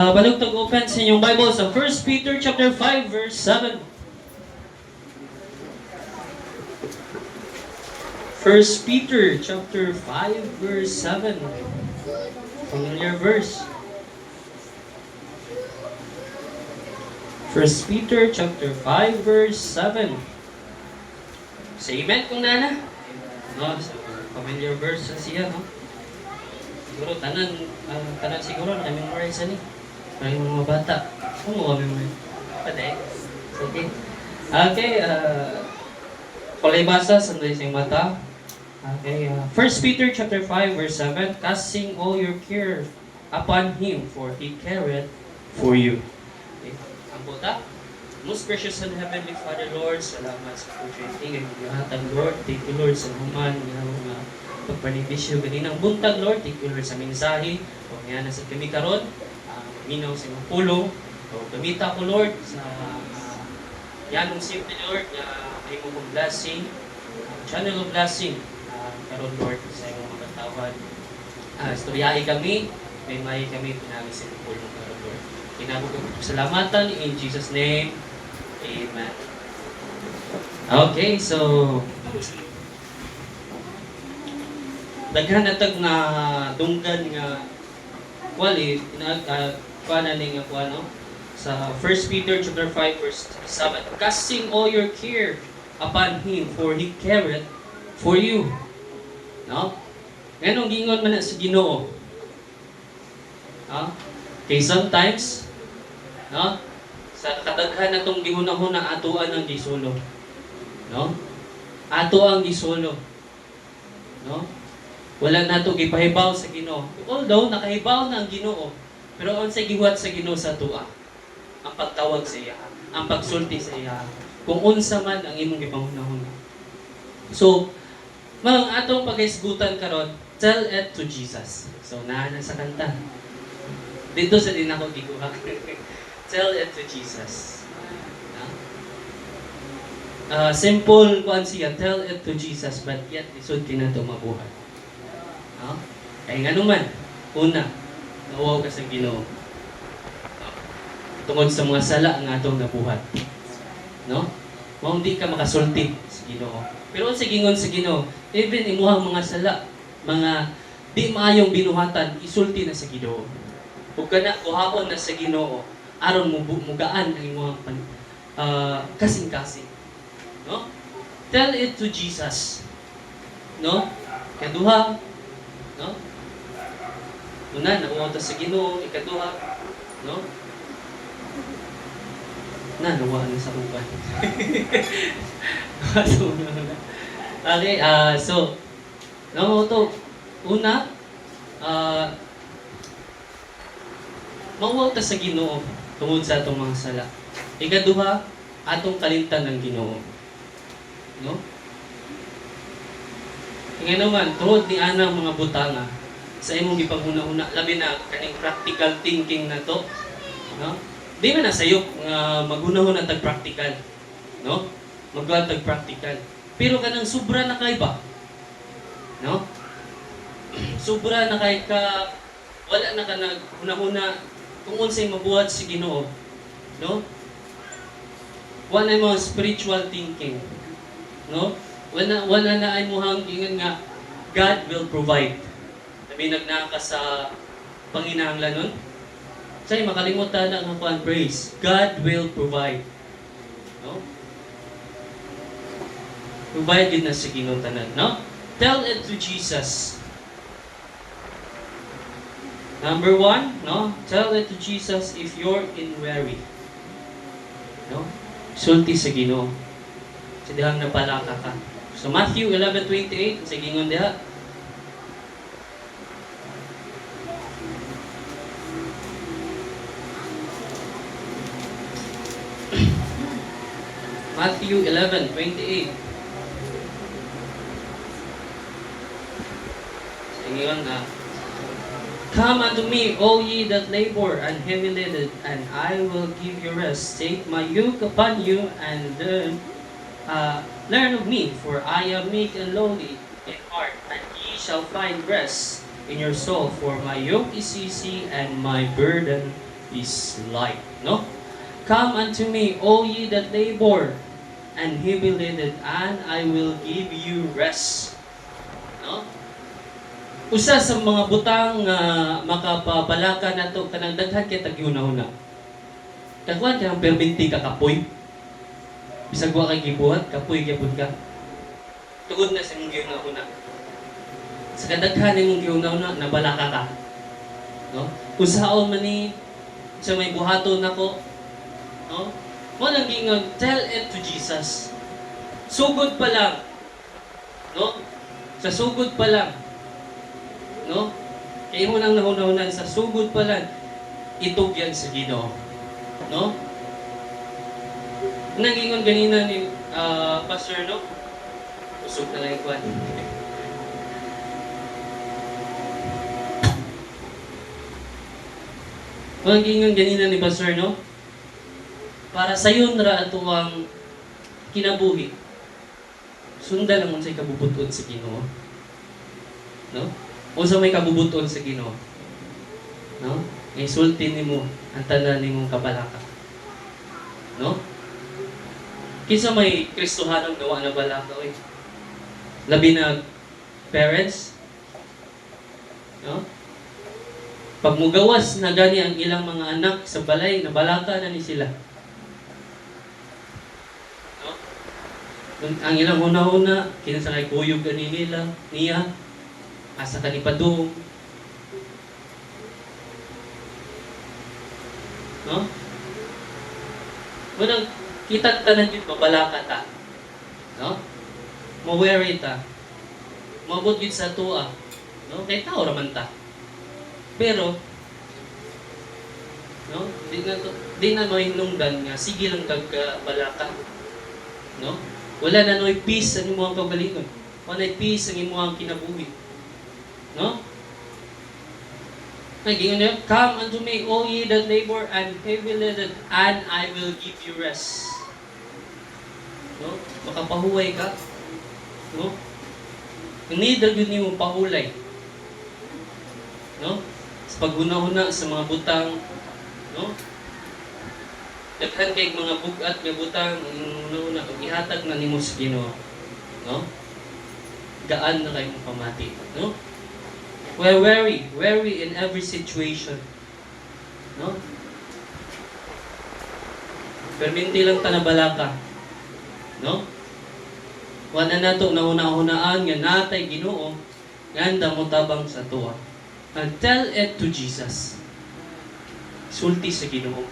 Balugtog open sa inyong Bible sa 1 Peter chapter 5 verse 7. 1 Peter chapter 5 verse 7. Familiar verse. 1 Peter chapter 5 verse 7. Say amen kung nana. No, so, familiar verse siya, no? Siguro tanan siguro na-memorize ni. Para yung mga bata. Ano mo memorize? Pwede. Okay. Okay, kulay basa sa yung mata. Okay, 1 Peter chapter 5 verse 7, casting all your care upon Him, for He careth for you. Okay. Ang buta, most precious and heavenly Father, Lord, salamat sa opportunity ng ihatag, Lord. Thank you, Lord, sa human, mga pagpanibisyo ganinang buntag, Lord. Thank you, Lord, sa mensahe. O nga na sa kami karon, minaw sa mga pulong. O gamita ko, Lord, sa yanong simple, Lord, na may mong blessing, channel of blessing, karon, Lord, sa iyong mga katawad. Istoryahe kami, may kami pinami sa pulong karon, Lord. Kinabog ko salamatan in Jesus' name. Amen. Okay, so daghan natag na dunggan nga wali kuana ning kuano sa 1 Peter chapter 5 verse 7, casting all your care upon Him, for He careth for you. No? Nganong gingon man na sa Ginoo? No? Okay, sometimes, no? Sa kadaghan natong gihuna-huna atuan ang gisulo. No? Ato ang gisulo. No? Wala nato gipahibaw sa Ginoo. Although nakahibaw na ang Ginoo, pero unsay gihuwat sa Ginoo sa tua? Ang pagtawag sa iya, ang pagsulti sa iya. Kung unsa man ang imong gipanghuna-huna. So, mga atong paghisgutan karon, tell it to Jesus. So, naa sa kanta. Dito sa din ako gikuha. Tell it to Jesus. Simple kuan siya, tell it to Jesus, but yet isod kinato mabuhat. No? Kaya nga naman, una, nauwaw ka sa Ginoo. Tungod sa mga sala nga atong nabuhat. No? Mao hindi ka makasulti sa Ginoo. Pero sa gingon sa Ginoo, even imuhang mga sala, mga di maayong binuhatan, isulti na sa Ginoo. Ug kana kuhaon na sa Ginoo, aron mugaan ang imong kasing-kasing. No? Tell it to Jesus. No? Kaduha, no? Una, nauwaw ta sa Ginoo, ikaduha, no? Nawa na sa uban. Okay, so, no, to, una, mauwaw ta sa Ginoo tungod sa atong mga sala. Ikaduha, atong kalimtan ng Ginoo. No? Nga naman, tungod ni ana mga butanga sa imong gipaghuna-huna, labi na kaning practical thinking na to, no? Di man na sayop nga maghuna-huna tag practical, no? Magkuhan tag practical. Pero kanang sobra na kay ba? No? Sobra na kay ka wala na ka naghuna-huna kung unsay mabuhat si Ginoo, no? Wala mo spiritual thinking, no? Wala na ay mohang ingon nga God will provide. Sabi nagnaka sa panginahanglan nun. Say makalimutan na ang kuan praise. God will provide. No? Provide din na sa Ginoo tanan, no? Tell it to Jesus. Number 1, no? Tell it to Jesus if you're in weary. No? Sulti sa Ginoo. Sa dihang napalaka ka. So Matthew 11:28, sa gingon diha. Matthew 11:28. Ingon na, come unto me, all ye that labor and heavy laden, and I will give you rest. Take my yoke upon you and learn of me, for I am meek and lowly in heart, and ye shall find rest in your soul. For my yoke is easy and my burden is light. No? Come unto me, all ye that labor and heavy laden, and I will give you rest. No? Usa sa mga butang nga makapabalaka nato kanang daghan kay tagyuna-una. Kakuan kang perminti ka kapoy. Bisag wa kay gibuhat, kapoy gyapon ka. Tugod na sa imong giuna-una. Sa kadaghan imong giuna-una, nabalaka ka. No? Usaon man ni sa may buhaton nako, no? Mo nang gingon, tell it to Jesus. Sugod pa lang. No? Sa sugod pa lang. No? Kaya mo nang nahunahunan sa sugod pa lang, itugyan sa Ginoo. No? Nang gingon ganina ni Pastor, no? Usog na lang ikuan. Ang gingon ganina ni Pastor, no? Para sayon ra ato ang kinabuhi. Sundan lang unsay kabubuton sa Ginoo. No? Unsa may kabubuton sa Ginoo. No? Isulti nimo ang tanan nimong kabalaka. No? Kinsa may Kristohanong gawa na balaka oy. Labi na parents. No? Pag mugawas na gani ang ilang mga anak sa balay, nabalaka na ni sila. No? Ang ilang una-una, kinasakay kuyog gani nila, niya, asa ka ni padung. No? Munang kita tanan yun, mabalaka ta. No? Mawari ta. Mabot yun sa tuwa. No? Kaya tao raman ta. Pero, no, di na mahinungdan nga, sige lang kagbalaka. No? Wala na no'y peace sa imo ang kagalingon. Wala na peace ang imo ang kinabuhi. No? Naging ano, come unto me, all ye that labor and heavy laden, and I will give you rest. No? Makapahuway ka. No? Need na yun mo pahulay. No? Sa paghuna-huna sa mga butang, no? Daghan kay mga bugat nga butang, una-una ihatag na nimo sa Ginoo, no? Gaan na kayong pamati, no? We're wary in every situation, no? Perminti lang ta na balaka, no? Wala nato na una-hunaan nga natay Ginoo, ganda mo tabang sa tuwa. And tell it to Jesus. Sulti sa Ginoo.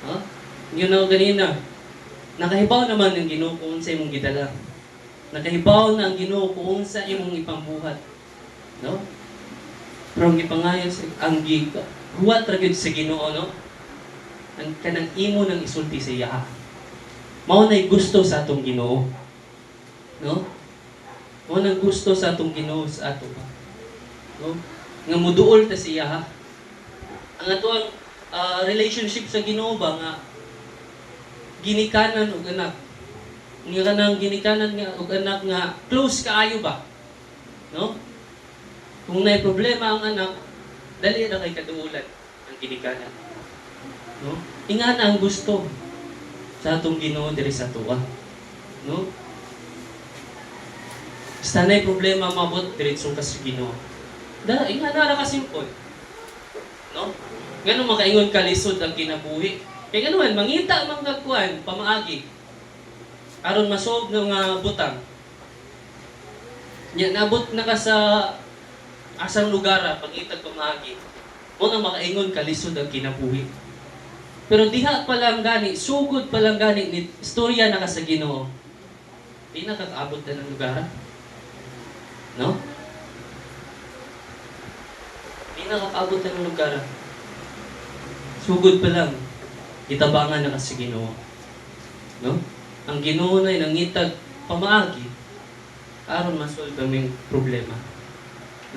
Huh? Yun na ganina. Nakahibaw naman ng Ginoo kung sa imong gidala. Nakahibaw na ang Ginoo kung sa imong ipambuhat. No? Pero ang ipangayon ang giga. Huwat ra gyud sa Ginoo, no? Ang kanang imo nang isulti sa iya. Mao nay gusto sa atong Ginoo. No? Mao nang gusto sa atong Ginoo sa ato ba. No? Nga muduol ta siya ha. Ang atoang relationship sa Ginoo ba nga ginikanan og anak. Nga kanang ginikanan nga og anak nga close kaayo ba? No? Kung may problema ang anak, dali na kay kaduulan ang ginikanan. No? Ingana ang gusto sa atong Ginoo diri sa tuwa. No? Basta na'y problema mabot diretso ka sa Ginoo. Inga na kasimple. No? Ngano makaingon kalisod ang kinabuhi. Kaya ganoon, mangita mang kagkuan, pamaagi. Aron masolve ng butang. Nya nabot na ka sa asang lugar, pangitag pamaagi. Mo nang makaingon kalisod ang kinabuhi. Pero diha pa lang gani, sugod pa lang gani ni istorya na ka sa Ginoo. Di nakakaabot na ng lugar. No? Nakakaabot na ng lugar. Sugod pa lang, itabangan na kasi Ginoo. No? Ang Ginoo na nangitag pamaagi aron masolve ang problema.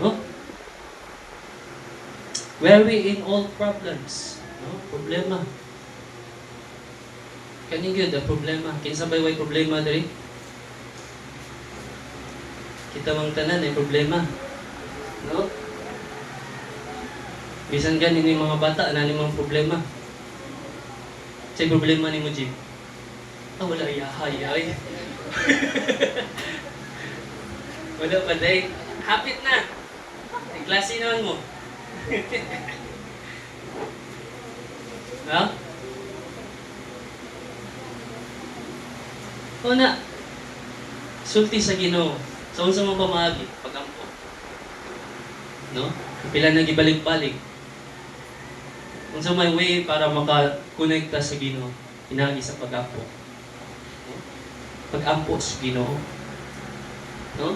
No? Wary in all problems. No? Problema. Kaning gyud ang problema. Kinsa bay way problema diri? Kita mang tanan ay problema. No? Bisan ganin yung mga bata, na mga problema. Say problema ni mo, Jim. Wala yahay. Wala pa day. Hapit na. Ang klase naman mo. Ha? O na. Sulti sa Ginoo. Sa unsa man pamaagi pagampo. No? Pila na gibalik-balik. Unsa may way para maka-connecta sa Ginoo, inaagi sa pagampo. No? Pagampo sa Ginoo. No?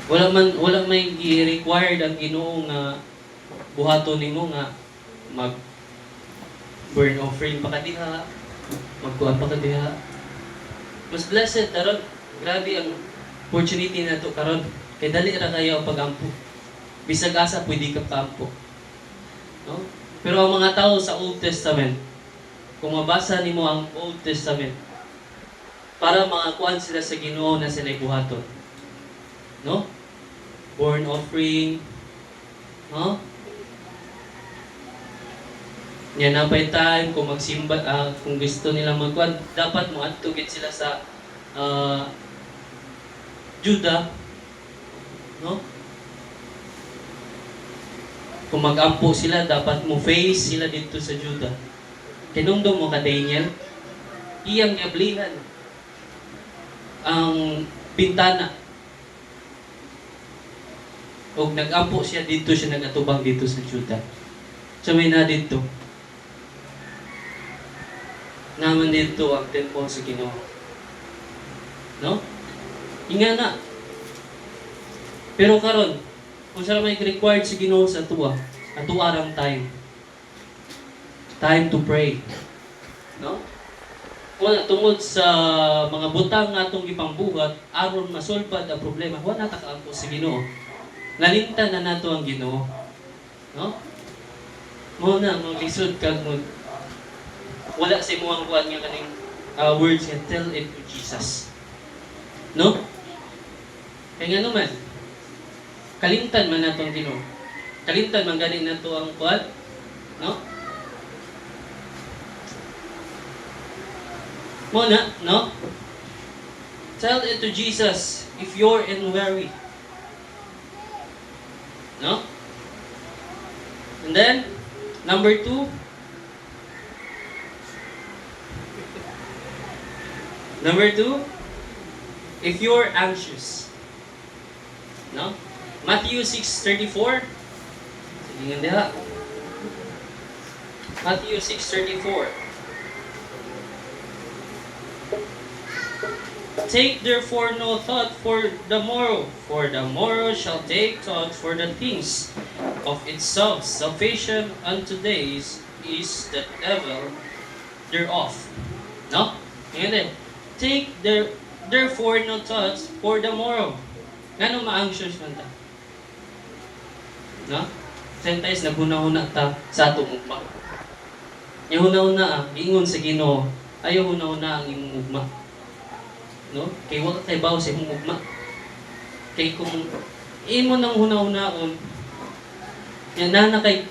Wala may i-required ang Ginoo nga buhaton nimo nga mag burn offering pa kadiha, magkuha pa kadiha. Mas blessed karon. Grabe ang opportunity nato karon. Kay dali ra kayo ang pagampo. Bisag asa pwede ka pagampo. No? Pero ang mga tao sa Old Testament, kung mabasa nimo ang Old Testament, para makakuan sila sa Ginoo na sila buhaton. No? Burn offering, no? Yan na pa time kung magsimba, kung gusto nila magkuan, dapat mo atugit sila sa Judah, no? Kung mag-ampo sila, dapat mo face sila dito sa Judah. Kinungdong mo ka Daniel, iyang yablihan ang bintana. O nag-ampo siya dito, siya nagatubang dito sa Judah. So may na dito. Naman dito ang temple sa Ginoo. No? Inga na. Pero karon, kung saan may required sa Ginoo sa tuwa, atuarang time. Time to pray. No? Wala tungod sa mga butang nga atong gipangbuhat aron masolbad ang problema. Wala ta kaampo sa Ginoo. Nalimtan na nato ang Ginoo. No? Mo na mo lisod kag mo wala sa imo ang kuan nga kaning words nga tell it to Jesus. No? Kaya nga naman, kalimtan man nato ang Ginoo. Kalimtan man gani nato ang kuan, no? Mo na, no? Tell it to Jesus if you're in worry. No? And then, number 2, if you're anxious. No? Matthew 6:34. Sige nga diha. Matthew 6:34. Take therefore no thought for the morrow shall take thought for the things of itself. Salvation unto days is the devil thereof. No? Ngayon din. Take therefore no thoughts for the morrow. Ngano ma-anxious man ta? No? Sometimes naghuna-huna ta sa atong ugma. Yung huna-huna ingon sa Ginoo, ayaw huna-huna ang imong ugma. No? Kay wala kay bawo sa imong ugma. Kay kung imo nang huna-hunaon, yan na kay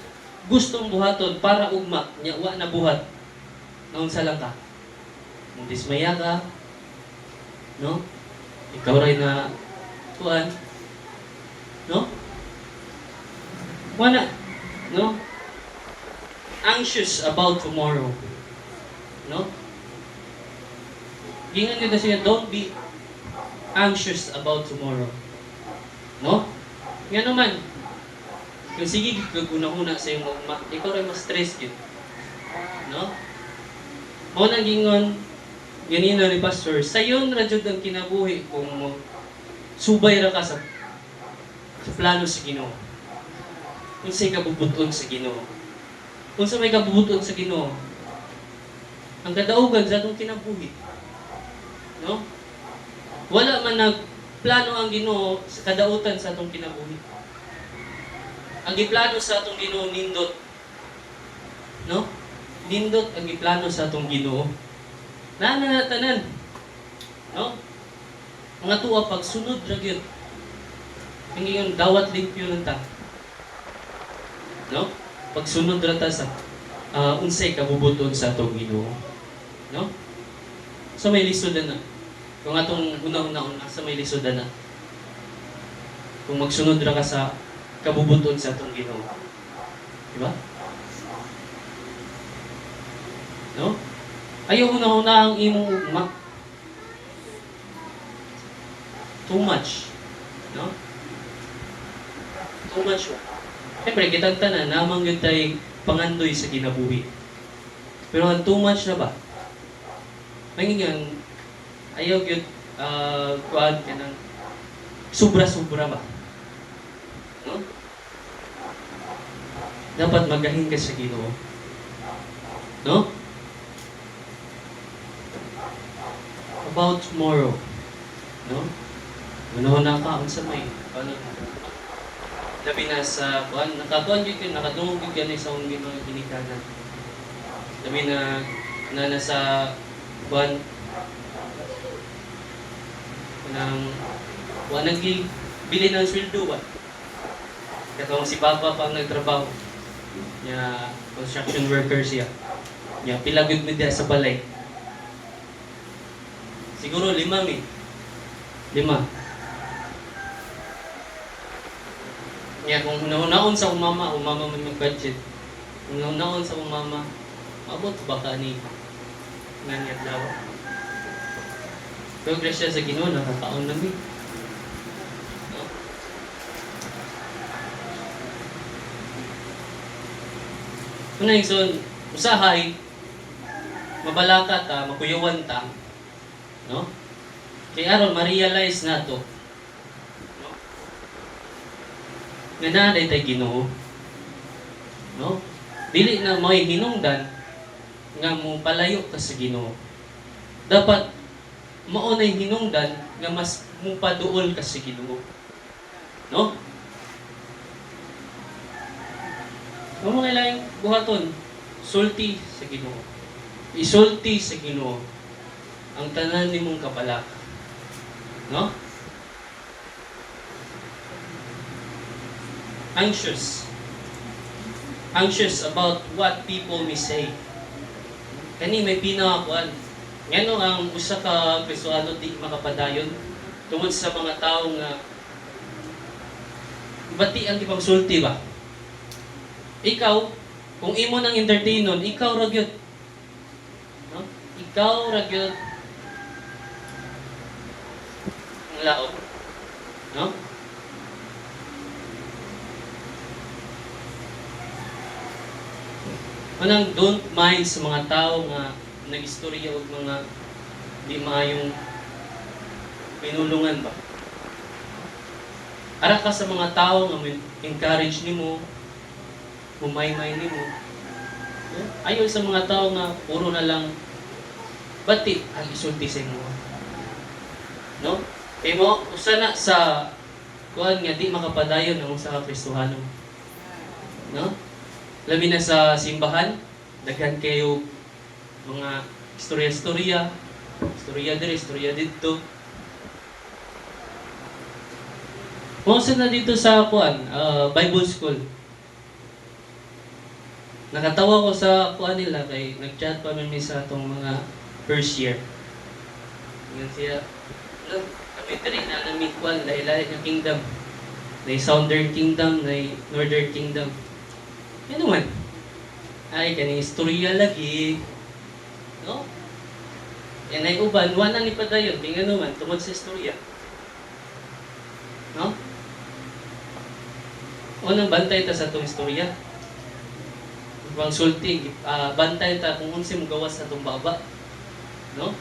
gustong buhaton para ugma, nya wa na buhat. Naunsa lang ka? Kung dismaya ka, no? Ikaw ray na kuan, no? Wala, no? Anxious about tomorrow, no? Gingan nila siya, don't be anxious about tomorrow. No? Nga naman, kung sige, gaguna-huna sa iyong ugma, ikaw rin ma-stress yun. No? Mo nang gingon, ganina ni Pastor, sayon radyod ang kinabuhi kung subay ra ka sa plano sa Ginoo. Kung sa'y kabubuton sa Ginoo. Kung sa may kabubuton sa Ginoo, ang kadaugan sa atong kinabuhi. No? Wala man nagplano ang Ginoo sa kadautan sa atong kinabuhi. Ang giplano sa atong Ginoo nindot. No? Nindot ang giplano sa atong Ginoo. Nananatanan. No? Mga tuwa pagsunod ra gyud. Ang iyon dawat limpyo lang ta. No? Pagsunod ra ta sa unsay kabubuton sa atong Ginoo. No? So may lisod na. Kung atong una-una sa may lisod na. Kung magsunod ra ka sa kabubuton sa atong Ginoo. Di ba? No? Ayaw una-una ang imong ugma. Too much. No? Too much. Siyempre, kitang tanan, namang yun tayo pangandoy sa kinabuhi. Pero ang too much na ba? Mangingan, ayaw yun, kuhaan ka ng sobra-sobra ba? No? Dapat magahin ka sa Ginoo. No? About tomorrow. No? Una-una ka, ang samay. Paano? Labi na sa, nakatuan yun, nakadungog yun sa akong mga ginikanan. Labi na nasa, buwan, bili ng sweldo ba? Katong si Papa pang nagtrabaho. Niya, construction worker siya. Niya, pilagod mo diya sa balay. Siguro 5 eh. 5. Kaya kung una-unaon sa umama mo yung budget. Kung una-unaon sa umama, abot baka ni nganyat daw. Pero grasya sa Ginoo, nakakaon namin. No? Kung yung son, usahay, mabalaka ta, makuyawan ta, no? Kaya aron, ma-realize na to. Nga naday tayo Ginoo. No? Dili na may hinungdan nga mo palayo ka sa Ginoo. Dapat maunay hinungdan nga mas mo paduol ka sa Ginoo. No? Ang mga ilang buhaton, sulti sa Ginoo. Isulti sa Ginoo ang tanan nimong kapalaka. No? Anxious about what people may say. Kani may pinakakuan. Ngano ang usa ka Kristohano di makapadayon tungod sa mga tao nga bati ang ipagsulti ba? Ikaw, kung imo nang entertainon, ikaw ra gyud. No? Ikaw ra gyud ang laot. No? Manang don't mind sa mga tao nga nag-istorya o mga di maayong pinulungan ba. Ara ka sa mga tao nga encourage nimo, humay-may nimo. Ayaw sa mga tao nga puro na lang bati ang isulti sa imo. No? Kaya mo, usa na sa kuhan nga di makapadayon ang usa ka Kristohano. No? Labi na sa simbahan, daghan kayo mga istorya diri, istorya dito. Kung na dito sa Bible School, nakatawa ko sa nila kay nag-chat pa kami sa itong mga first year. Yan siya, kami tiri na namin lahi-lahi ng kingdom. May Southern Kingdom, may Northern Kingdom. Ano man? Ay, kani istorya lagi. No? Yan ay uban, wala ni padayon. Ting ano man, tungod sa istorya. No? Unang bantay ta sa itong istorya. Ibang sulti, bantay ta kung unsi mo gawas sa itong baba. No?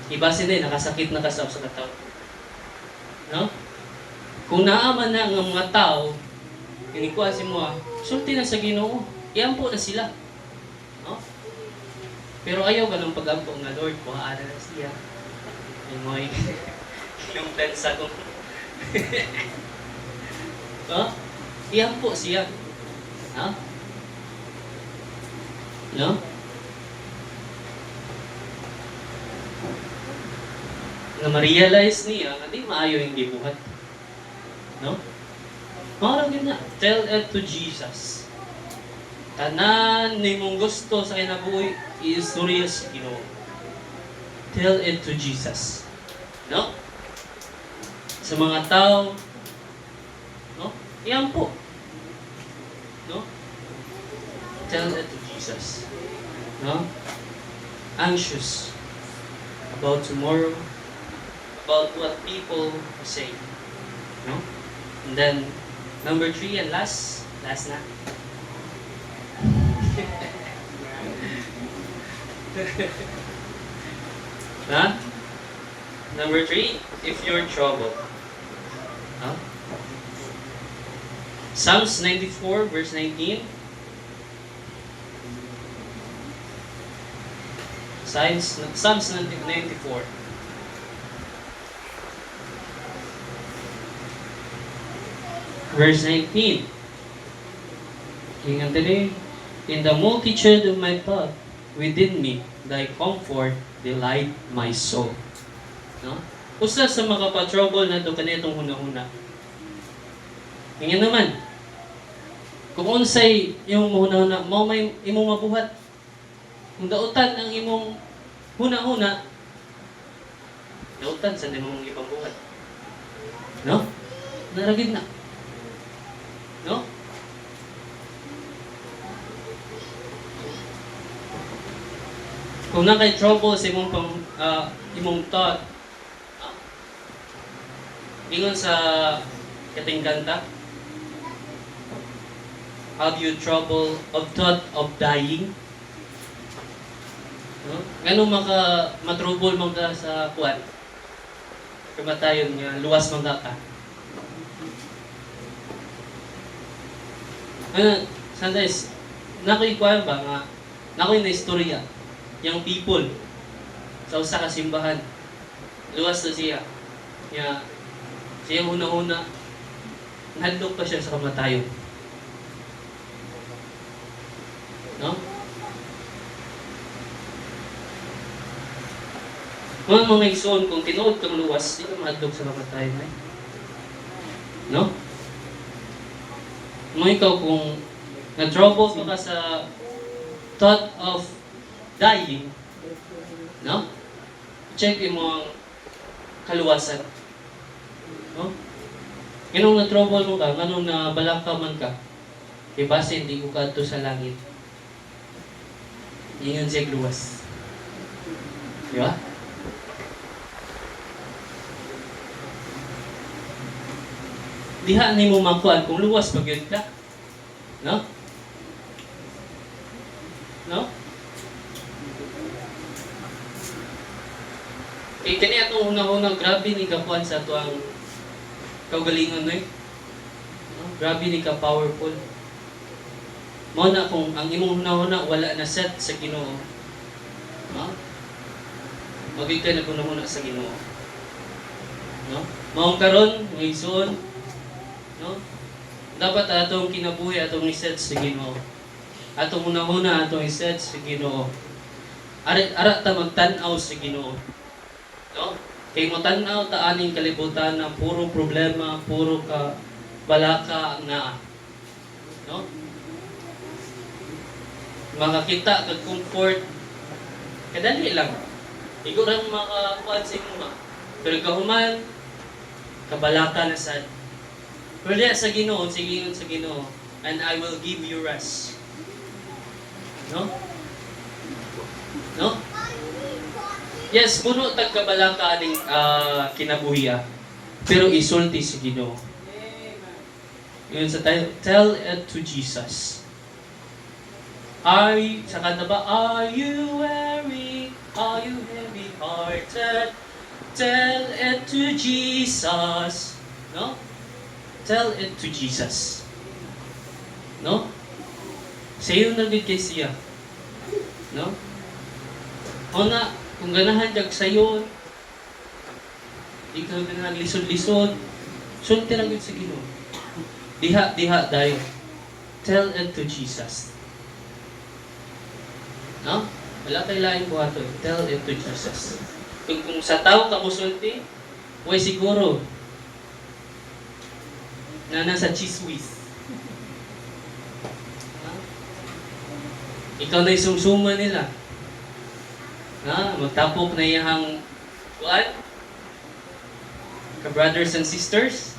Ibase na nakasakit na kasab sa katao. No? Kung naaman na ang mga tao, inikuha si mo, sulti na sa Ginoo, iampo na sila. No? Pero ayaw ka ng pag-ampo nga, Lord, buhaan na siya. Ay mo, kinumtan sa kong. No? Iampo siya. No? No? Na ma-realize niya, hindi maayo yung gibuhat. No? Parang yun na. Tell it to Jesus. Tanan nimong gusto sa kinabuhi, iistorya sa Ginoo. Tell it to Jesus. No? Sa mga tao, no? Iyan po. No? Tell it to Jesus. No? Anxious about tomorrow, about what people say. No? And then, number 3 and last na. Huh? Number 3, if you're troubled. Huh? Psalms 94 verse 19. Psalms 94. Verse 19. King Anthony, in the multitude of my thought within me, thy comfort delight my soul. No? Usa sa mga pa-trouble na ito kanitong huna-huna. Ngayon naman, kung unsay imong huna-huna, mao may imong mabuhat. Kung dautan ang imong huna-huna, dautan sa imong ipabuhat. No? Naragid na. No? Kung na kay trouble sa imong imong thought, ingon sa kating kanta, have you trouble of thought of dying? No? Ngano matrouble man ka sa kuwan? Kamatayon nga luwas man ka. Sometimes, nakoy kuwan ba nga, nakoy na istorya, yung people, sa usa ka simbahan, luwas na siya. Siya una-una, nahadlok pa siya sa kamatayon. No? Mga igsoon, kung tinuod kang luwas, di ka mahadlok sa kamatayon. Eh? No? Mo ikaw kung na-trouble ka sa thought of dying, no? Check mo ang kaluwasan. No? Ganun na-trouble mo ka, ganun na balaka man ka, ibase hindi ko kadto sa langit. Ingon siya luwas. Di ba? Diha ni mo makuan kung luwas pag yun ka. No? No? Kani atong una-una, grabe ni kakuan sa ito ang kaugalingon no? Grabe ni ka powerful. Mao na kung ang imong una-una wala na set sa Ginoo. No? Magig ka na una-una sa Ginoo. No? Maong karon, mga igsoon, no? Dapat atong kinabuhi atong i-set sa Ginoo. Atong una-una atong i-set sa Ginoo. Ara ta magtan-aw sa Ginoo. No? Kay mo tan-aw ta aning kalibutan na puro problema, puro ka balaka ang naa. No? Makakita kag comfort kadali lang. Igo ra makakuan sa imo. Pero kahuman kabalaka na sad. Pero diya sa Ginoo, sige sa Ginoo, and I will give you rest. No? No? Yes, puno tagkabalaka aning kinabuhiya. Pero isulti si Ginoo. Yun sa tayo, tell it to Jesus. Sa kanta ba, are you weary? Are you heavy-hearted? Tell it to Jesus. No? Tell it to Jesus. No? Sayo na din kay siya. No? O na, kung ganahan kag sayon, ikaw ganahan lisod-lisod, sulti lang yun sa Ginoo. Diha dayo. Tell it to Jesus. No? Wala kay lain buhaton. Tell it to Jesus. Kung sa tao ka musulti, way siguro na nasa chiswis. Ikaw na isumsuma nila. Magtapok na iyang kuan? Ka-brothers and sisters?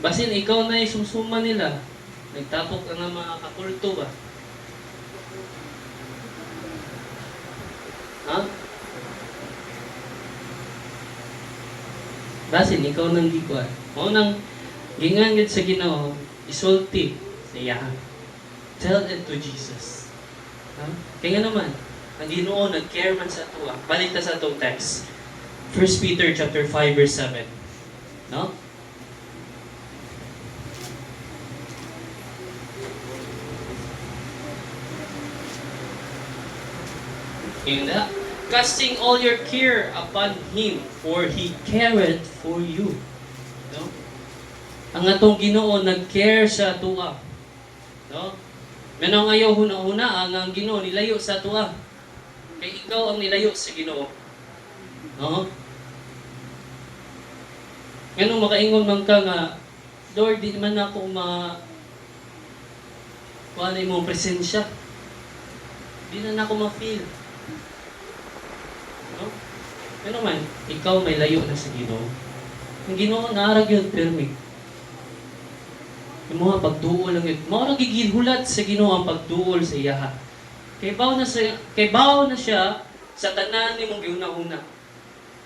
Basin ikaw na isumsuma nila. Nagtapok ka ng mga kakulto ba? Basin ikaw nang gikuan. Mao nang gingangit sa Ginoo, isulti sa iya. Tell it to Jesus. Kaya nga naman, ang Ginoo nag-care man sa ato. Balik ta sa atong text. 1 Peter chapter 5 verse 7. No? In that, casting all your care upon Him, for He cared for you. No? Ang atong Ginoo nag-care sa atua. No? Menong ayaw huna-huna ang Ginoo nilayo sa atua. Kay ikaw ang nilayo sa Ginoo. No? Menong makaingon man ka nga, Lord, di man ako kuha na imong presensya. Di na ako ma-feel. No? Pero man, ikaw may layo na sa Ginoo. Ang Ginoo naarag yun, permi. Yung mga pagduol lang yun. Maurang gigilhulat sa Ginoo ang pagduol sa iyaha. Kay bawo na siya sa tanan ni mong giuna-una.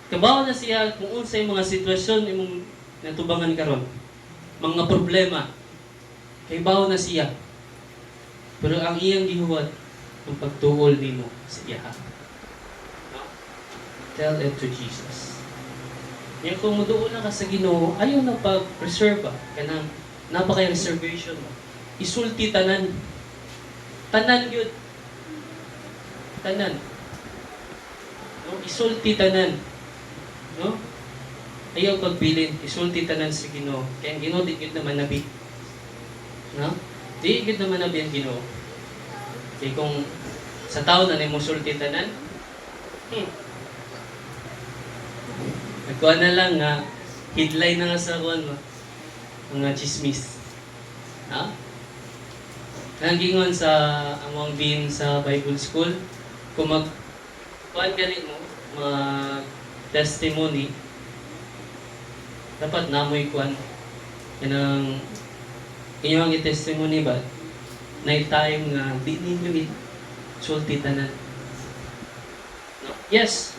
Kabaw na siya kung unsay mga sitwasyon imong natubangan karon. Mga problema. Kay bawo na siya. Pero ang iyang gihuwat ang pagtuol nimo sa iyaha. Tell it to Jesus. Yung kung muduol na ka sa Ginoo, ayaw na pag-preserve ba? Kanang napaka-reservation ba? Isulti tanan. Tanan yun. Tanan. No? Isulti tanan. No? Ayaw pagbilin. Isulti tanan sa Ginoo. Kaya ang Ginoo, di gid naman nabi. No? Di gid naman nabi ang Ginoo. Kaya kung sa tao na mo sulti tanan, nagkuha na lang nga, headline na nga sa kuwan mo, mga chismis. Nangingon sa among din sa Bible School, kung kuwan ganit mo, testimony, dapat namoy kuwan. Yan ang inyong i-testimony ba? Na time nga, di ninyo sulti tanan. No? Yes,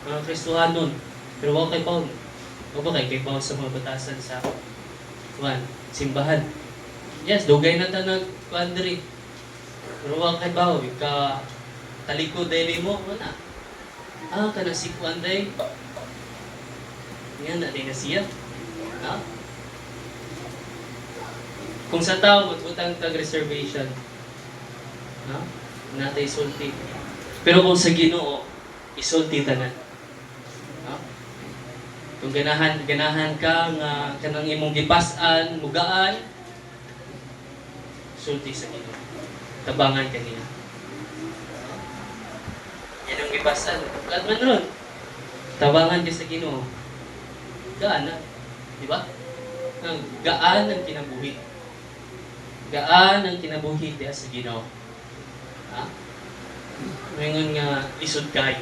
mga Kristohanon. Pero wala kay Paul. O ba kay Paul sa mga batasan sa simbahan. Yes, dugay na ta nag-quandary. Pero wala kay Paul. Talikod dahil mo, wala. Kana si Kwanday. Yan na din na siya. Kung sa tao, mag-utang tag-reservation. Natay isulti. Pero kung sa Ginoo, isulti tanan. Kung ganahan ka nga kanang imong gipas-an, mugaan, sulti sa Ginoo. Tabangan kanina. Yan ang gipas-an. Lahat man ron. Tabangan ka sa Ginoo. Gaan na. Di ba? Gaan ang kinabuhi. Gaan ang kinabuhi diya sa Ginoo. Ngayon nga lisod kay.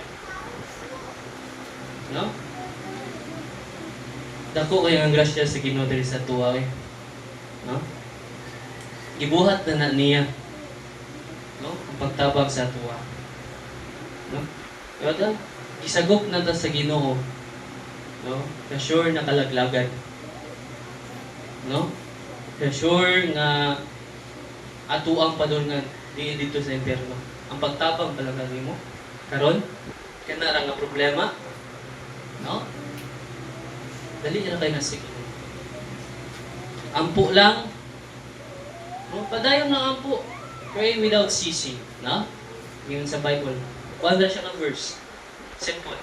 No? Dako kayo ang grasya sa Ginoo diri sa tuwa. No? Gibuhat na niya. No? Ang pagtabang sa tuwa. No? Yata, isagop na ta sa Ginoo. No? Ka-sure na kalaglagan. No? Ka-sure nga ato ang padulngan dito sa impyerno. Ang pagtabang talaga nimo karon kana ra nga problema. No? Dali na kayo nasig. Ampo lang. Padayon ng ampo. Pray without ceasing. No? Yun sa Bible. Wala siya ng verse. Simple.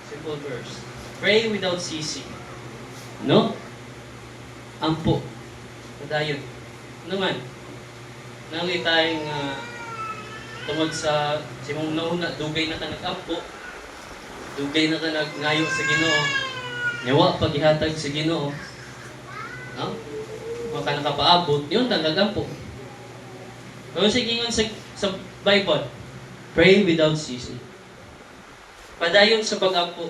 Simple verse. Pray without ceasing. No? Ampo. Padayon. Ano man? Nangyay tayong tungod sa simong nauna, dugay na ka nag-ampo. Dugay na ka nag-ngayo sa Ginoo. Yawa paghihatag sa Ginoo. No? Maka nakapaabot, yun talagang po. Kung sige nga sa Bible, pray without ceasing. Padayon sa pag-ampo.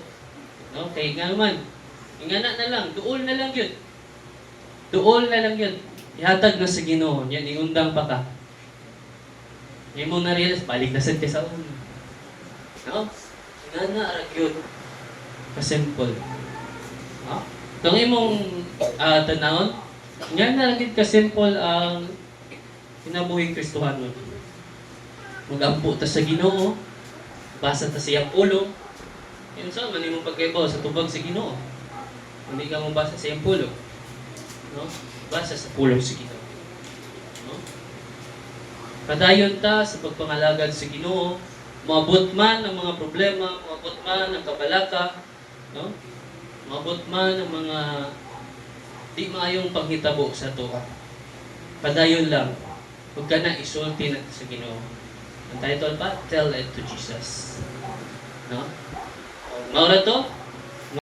No? Kaya nga naman, ingana na lang, duol na lang yun. Duol na lang yun. Ihatag na sa Ginoo, yan, iundang pa ka. Ngayon mo na-realize, balik na sa ka sa ulo. No? Ingana, arag yun. Kasimple. No? Kung imong tanawon, nga na lang ka-simple ang kinabuhing Kristohanon. Mag-ampo ta sa Ginoo, basa ta sa iyang ulo. Yun sa man imong pagkaibaw sa tubag sa Ginoo. Hindi ka mo basa sa iyang pulo. No? Basa sa pulong sa Ginoo. No? Padayon ta sa pagpangalagad sa Ginoo, maabot man ang mga problema, maabot man ang kabalaka, no? Maabot man ang mga di maayong panghitabo sa tuwa. Padayon lang. Huwag ka na isulti na sa Ginoo. Ang title pa, Tell It to Jesus. No? Maura to,